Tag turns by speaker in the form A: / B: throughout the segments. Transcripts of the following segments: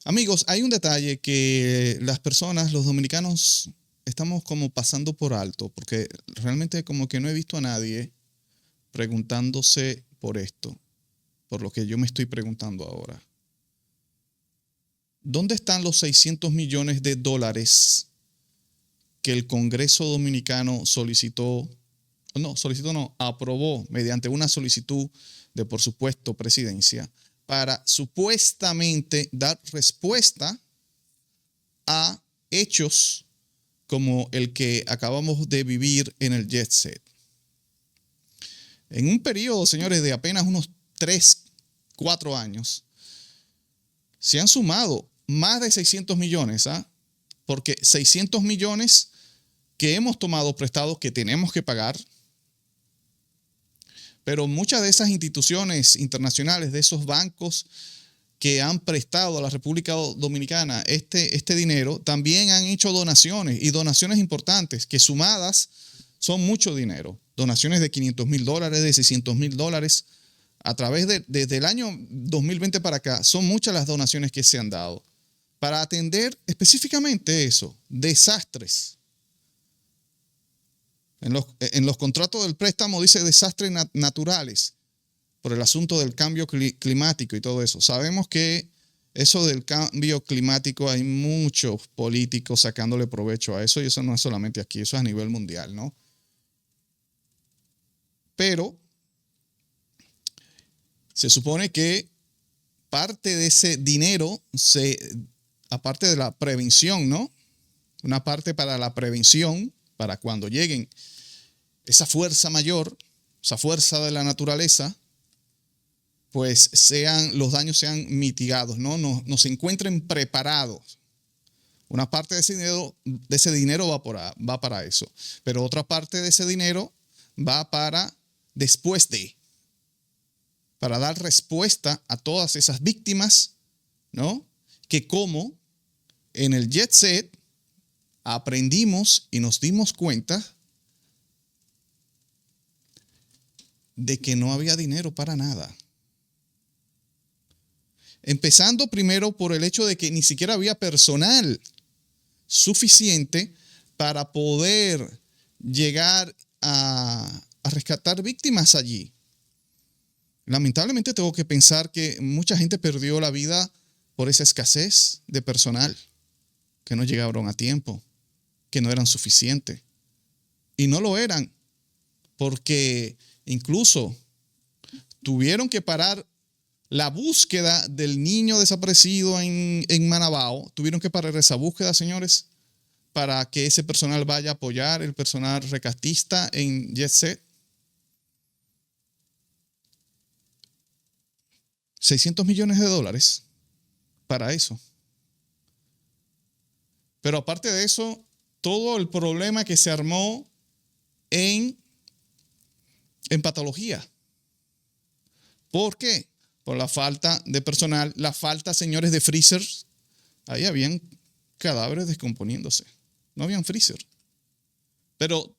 A: Amigos, hay un detalle que las personas, los dominicanos, estamos como pasando por alto, porque realmente como que no he visto a nadie preguntándose por esto, por lo que yo me estoy preguntando ahora. ¿Dónde están los 600 millones de dólares que el Congreso Dominicano aprobó mediante una solicitud de, por supuesto, presidencia, para supuestamente dar respuesta a hechos como el que acabamos de vivir en el Jet Set? En un periodo, señores, de apenas unos 3, 4 años, se han sumado más de 600 millones, porque 600 millones que hemos tomado prestados que tenemos que pagar, pero muchas de esas instituciones internacionales, de esos bancos que han prestado a la República Dominicana este dinero, también han hecho donaciones, y donaciones importantes, que sumadas son mucho dinero. Donaciones de $500,000, de $600,000. Desde el año 2020 para acá, son muchas las donaciones que se han dado para atender específicamente eso, desastres. En los contratos del préstamo dice desastres naturales por el asunto del cambio climático y todo eso. Sabemos que eso del cambio climático hay muchos políticos sacándole provecho a eso, y eso no es solamente aquí, eso es a nivel mundial, ¿no? Pero se supone que parte de ese dinero, aparte de la prevención, ¿no? Una parte para la prevención, para cuando lleguen esa fuerza mayor, esa fuerza de la naturaleza, pues los daños sean mitigados, ¿no? Nos encuentren preparados. Una parte de ese dinero va para eso, pero otra parte de ese dinero va para después para dar respuesta a todas esas víctimas, ¿no? Que como en el Jet Set aprendimos y nos dimos cuenta de que no había dinero para nada. Empezando primero por el hecho de que ni siquiera había personal suficiente para poder llegar a rescatar víctimas allí. Lamentablemente tengo que pensar que mucha gente perdió la vida por esa escasez de personal, que no llegaron a tiempo, que no eran suficientes. Y no lo eran, porque incluso tuvieron que parar la búsqueda del niño desaparecido en Manabao. Tuvieron que parar esa búsqueda, señores, para que ese personal vaya a apoyar el personal rescatista en Jet Set. 600 millones de dólares para eso. Pero aparte de eso, todo el problema que se armó en patología. ¿Por qué? Por la falta de personal, la falta, señores, de freezers. Ahí habían cadáveres descomponiéndose. No habían freezer. Pero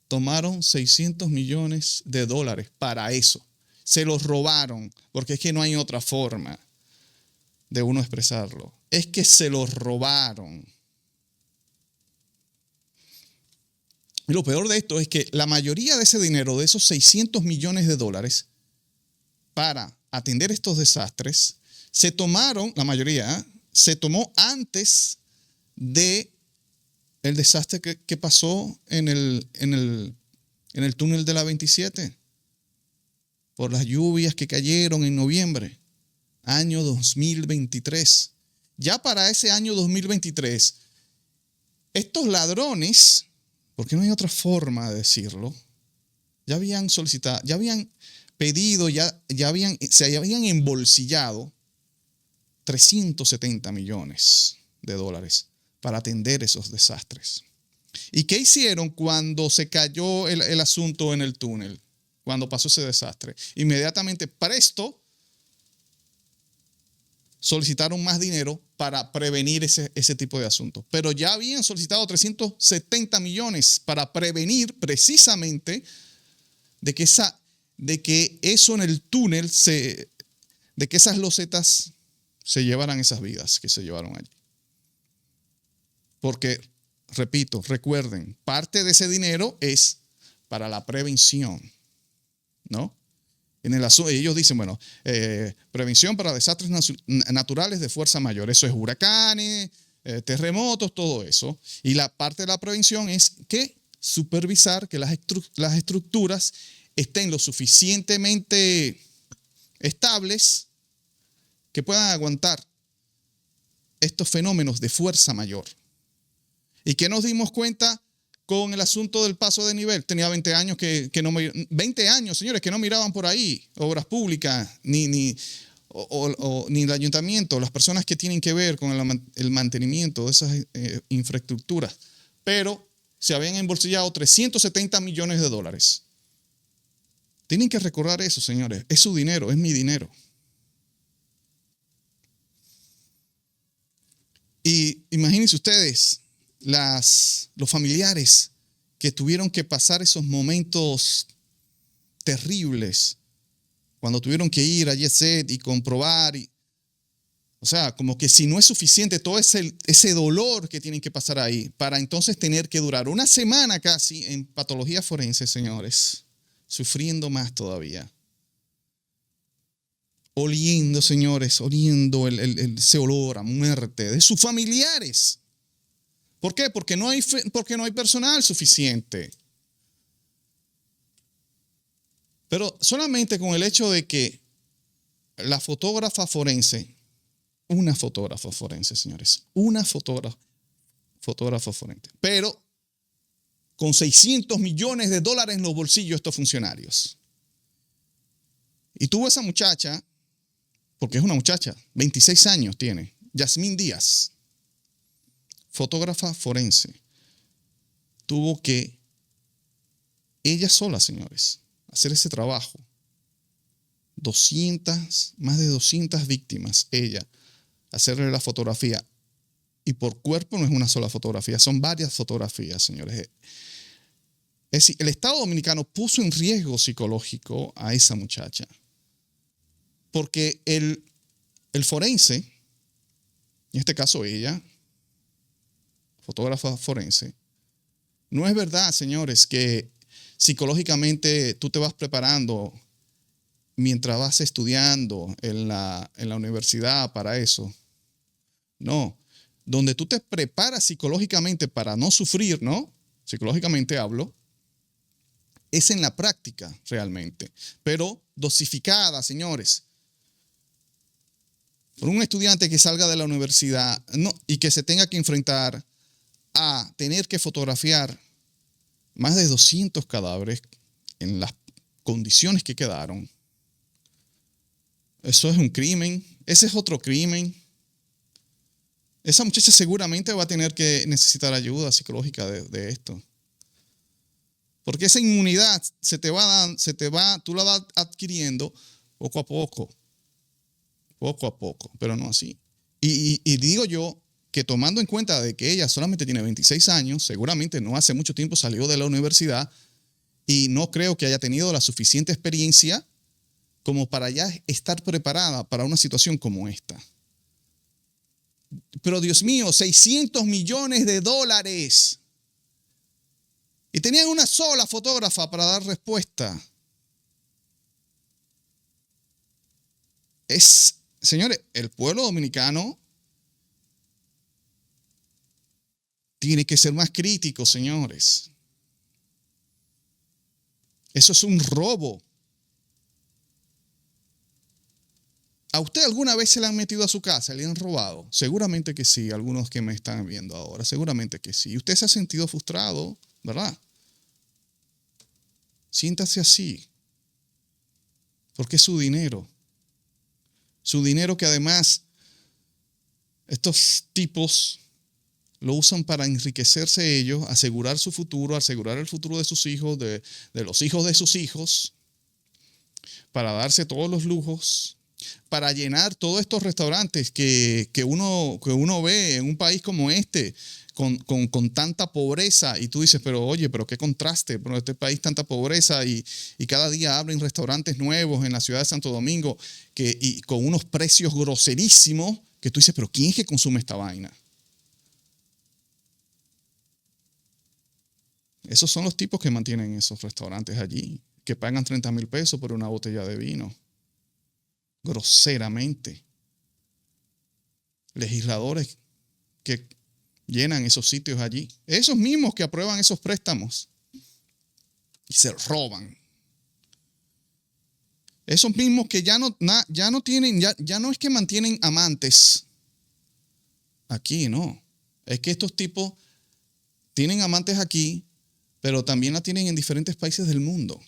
A: tomaron 600 millones de dólares para eso. Se los robaron, porque es que no hay otra forma de uno expresarlo. Es que se los robaron. Y lo peor de esto es que la mayoría de ese dinero, de esos 600 millones de dólares, para atender estos desastres, se tomaron, la mayoría, se tomó antes de el desastre que pasó en el túnel de la 27, por las lluvias que cayeron en noviembre, año 2023. Ya para ese año 2023, estos ladrones, porque no hay otra forma de decirlo, ya habían solicitado, ya habían pedido, se habían embolsillado 370 millones de dólares para atender esos desastres. ¿Y qué hicieron cuando se cayó el asunto en el túnel? Cuando pasó ese desastre, inmediatamente presto solicitaron más dinero para prevenir ese tipo de asuntos. Pero ya habían solicitado 370 millones para prevenir precisamente de que eso en el túnel, de que esas losetas se llevaran esas vidas que se llevaron allí. Porque, repito, recuerden, parte de ese dinero es para la prevención, ¿no? Ellos dicen, bueno, prevención para desastres naturales de fuerza mayor. Eso es huracanes, terremotos, todo eso. Y la parte de la prevención es que supervisar que las estructuras estén lo suficientemente estables que puedan aguantar estos fenómenos de fuerza mayor. ¿Y qué nos dimos cuenta con el asunto del paso de nivel? Tenía 20 años 20 años, señores, que no miraban por ahí obras públicas, ni el ayuntamiento, las personas que tienen que ver con el mantenimiento de esas infraestructuras. Pero se habían embolsillado 370 millones de dólares. Tienen que recordar eso, señores. Es su dinero, es mi dinero. Y imagínense ustedes, los familiares que tuvieron que pasar esos momentos terribles, cuando tuvieron que ir a Yeset y comprobar, o sea, como que si no es suficiente todo ese dolor que tienen que pasar ahí, para entonces tener que durar una semana casi en patología forense, señores, sufriendo más todavía. Oliendo, señores, oliendo ese olor a muerte de sus familiares. ¿Por qué? Porque no hay personal suficiente. Pero solamente con el hecho de que la fotógrafa forense, una fotógrafa forense, señores, una fotógrafa forense, pero con 600 millones de dólares en los bolsillos de estos funcionarios. Y tuvo esa muchacha, porque es una muchacha, 26 años tiene, Yasmín Díaz, fotógrafa forense, tuvo que ella sola, señores, hacer ese trabajo. Más de 200 víctimas, ella, hacerle la fotografía. Y por cuerpo no es una sola fotografía, son varias fotografías, señores. Es decir, el Estado Dominicano puso en riesgo psicológico a esa muchacha. Porque el forense, en este caso ella, fotógrafa forense, no es verdad, señores, que psicológicamente tú te vas preparando mientras vas estudiando en la universidad para eso. No, donde tú te preparas psicológicamente para no sufrir, ¿no? Psicológicamente hablo, es en la práctica realmente, pero dosificada, señores. Por un estudiante que salga de la universidad y que se tenga que enfrentar a tener que fotografiar más de 200 cadáveres en las condiciones que quedaron, eso es un crimen, ese es otro crimen. Esa muchacha seguramente va a tener que necesitar ayuda psicológica de esto. Porque esa inmunidad tú la vas adquiriendo poco a poco, pero no así. Y digo yo que tomando en cuenta de que ella solamente tiene 26 años, seguramente no hace mucho tiempo salió de la universidad y no creo que haya tenido la suficiente experiencia como para ya estar preparada para una situación como esta. Pero Dios mío, 600 millones de dólares. Y tenían una sola fotógrafa para dar respuesta. Señores, el pueblo dominicano tiene que ser más crítico, señores. Eso es un robo. ¿A usted alguna vez se le han metido a su casa, le han robado? Seguramente que sí, algunos que me están viendo ahora, seguramente que sí. Usted se ha sentido frustrado, ¿verdad? Siéntase así, porque es su dinero. Su dinero que además estos tipos lo usan para enriquecerse ellos, asegurar su futuro, asegurar el futuro de sus hijos, de los hijos de sus hijos, para darse todos los lujos. para llenar todos estos restaurantes que uno ve en un país como este, con tanta pobreza. Y tú dices, pero oye, pero qué contraste, pero este país tanta pobreza y cada día abren restaurantes nuevos en la ciudad de Santo Domingo y con unos precios groserísimos que tú dices, pero ¿quién es que consume esta vaina? Esos son los tipos que mantienen esos restaurantes allí, que pagan 30,000 pesos por una botella de vino. Groseramente. Legisladores que llenan esos sitios allí. Esos mismos que aprueban esos préstamos y se roban. Esos mismos que ya no tienen, ya no es que mantienen amantes. Aquí no. Es que estos tipos tienen amantes aquí, pero también la tienen en diferentes países del mundo.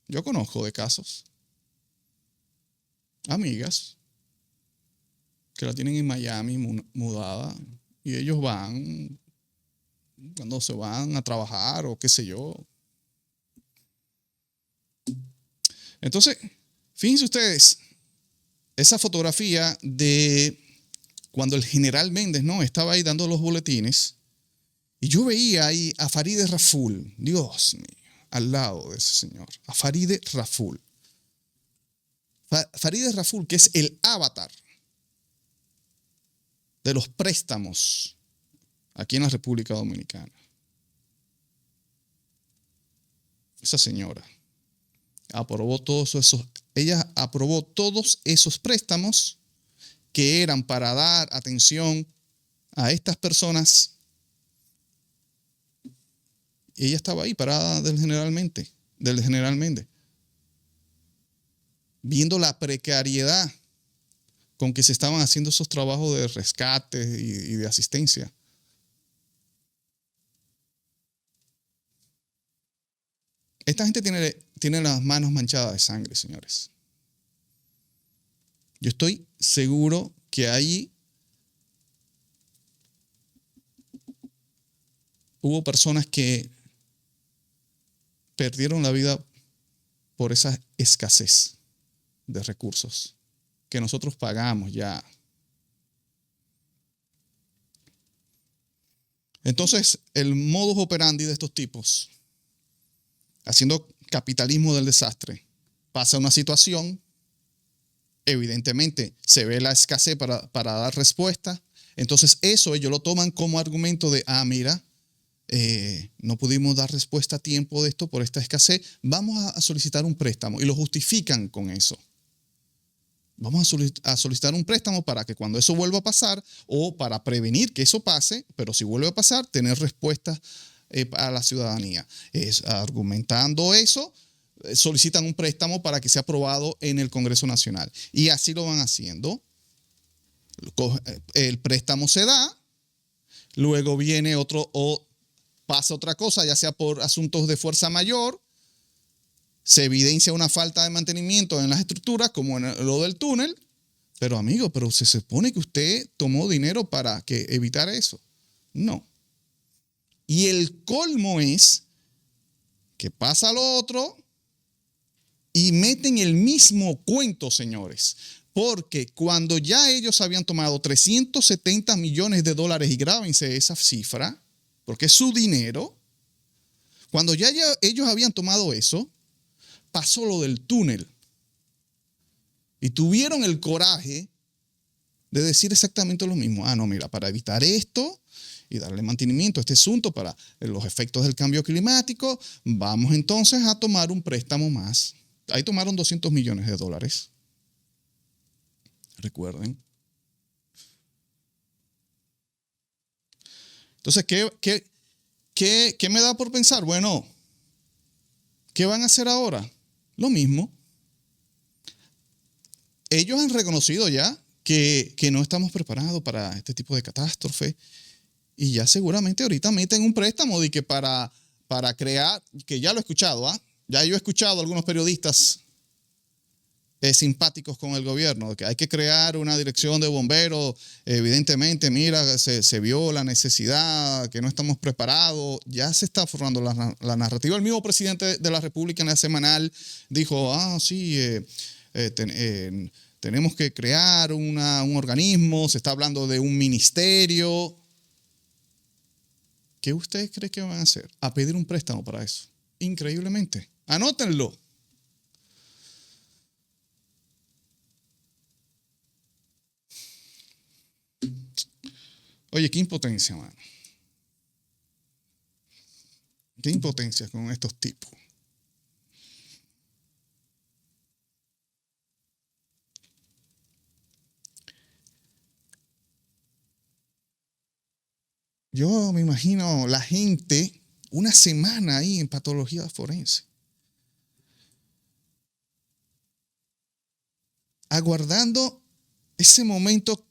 A: Yo conozco de casos. Amigas que la tienen en Miami mudada y ellos van cuando se van a trabajar o qué sé yo. Entonces, fíjense ustedes, esa fotografía de cuando el general Méndez, ¿no?, estaba ahí dando los boletines y yo veía ahí a Farideh Raful, Dios mío, al lado de ese señor, a Farideh Raful. Farideh Raful, que es el avatar de los préstamos aquí en la República Dominicana. Esa señora ella aprobó todos esos préstamos que eran para dar atención a estas personas. Ella estaba ahí parada del general Méndez, viendo la precariedad con que se estaban haciendo esos trabajos de rescate y de asistencia. Esta gente tiene las manos manchadas de sangre, señores. Yo estoy seguro que ahí hubo personas que perdieron la vida por esa escasez de recursos que nosotros pagamos ya. Entonces, el modus operandi de estos tipos, haciendo capitalismo del desastre, pasa una situación, evidentemente se ve la escasez para dar respuesta, entonces eso ellos lo toman como argumento de, mira, no pudimos dar respuesta a tiempo de esto por esta escasez, vamos a solicitar un préstamo y lo justifican con eso. Vamos a solicitar un préstamo para que cuando eso vuelva a pasar o para prevenir que eso pase, pero si vuelve a pasar, tener respuestas a la ciudadanía. Argumentando eso, solicitan un préstamo para que sea aprobado en el Congreso Nacional. Y así lo van haciendo. El préstamo se da, luego viene otro o pasa otra cosa, ya sea por asuntos de fuerza mayor, se evidencia una falta de mantenimiento en las estructuras, como en lo del túnel, pero amigo, pero se supone que usted tomó dinero para evitar eso. No. Y el colmo es que pasa lo otro y meten el mismo cuento, señores. Porque cuando ya ellos habían tomado 370 millones de dólares, y grábense esa cifra, porque es su dinero, cuando ya ellos habían tomado eso, pasó lo del túnel. Y tuvieron el coraje de decir exactamente lo mismo. No, mira, para evitar esto y darle mantenimiento a este asunto para los efectos del cambio climático, vamos entonces a tomar un préstamo más. Ahí tomaron 200 millones de dólares. Recuerden. Entonces, ¿qué me da por pensar? Bueno, ¿qué van a hacer ahora? Lo mismo. Ellos han reconocido ya que no estamos preparados para este tipo de catástrofe y ya seguramente ahorita meten un préstamo de que para crear, que ya lo he escuchado, ya yo he escuchado a algunos periodistas simpáticos con el gobierno, de que hay que crear una dirección de bomberos, evidentemente, mira, se vio la necesidad, que no estamos preparados, ya se está formando la narrativa. El mismo presidente de la República en la semanal dijo, sí, tenemos que crear un organismo, se está hablando de un ministerio. ¿Qué ustedes creen que van a hacer? A pedir un préstamo para eso. Increíblemente. Anótenlo. Oye, qué impotencia, mano. Qué impotencia con estos tipos. Yo me imagino la gente una semana ahí en patología forense, aguardando ese momento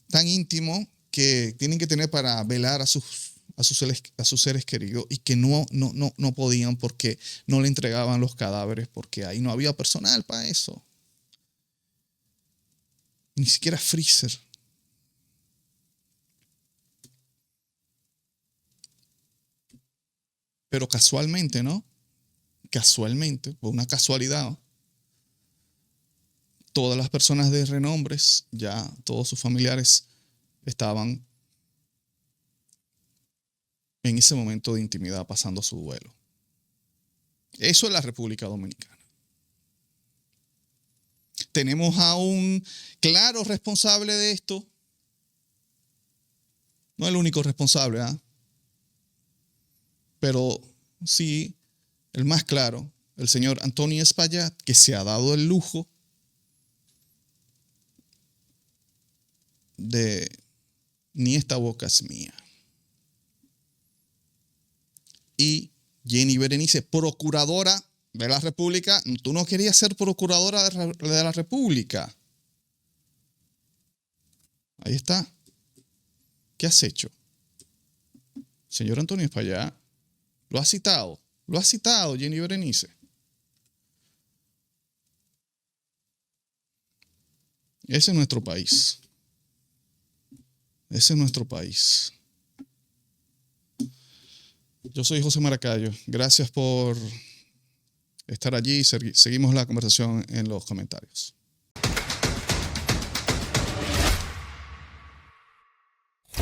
A: tan íntimo que tienen que tener para velar a sus seres queridos y que no podían porque no le entregaban los cadáveres porque ahí no había personal para eso. Ni siquiera freezer. Pero casualmente, ¿no? Casualmente, por una casualidad, todas las personas de renombres, ya todos sus familiares estaban en ese momento de intimidad pasando su duelo. Eso es la República Dominicana. Tenemos a un claro responsable de esto. No el único responsable, ¿eh? Pero sí el más claro, el señor Antonio Espaillat, que se ha dado el lujo de ni esta boca es mía. Y Jenny Berenice, procuradora de la República. Tú no querías ser procuradora de la República. Ahí está. ¿Qué has hecho? Señor Antonio Espaillat, lo ha citado Jenny Berenice. Ese es nuestro país. Ese es nuestro país. Yo soy José Maracayo. Gracias por estar allí. Seguimos la conversación en los comentarios.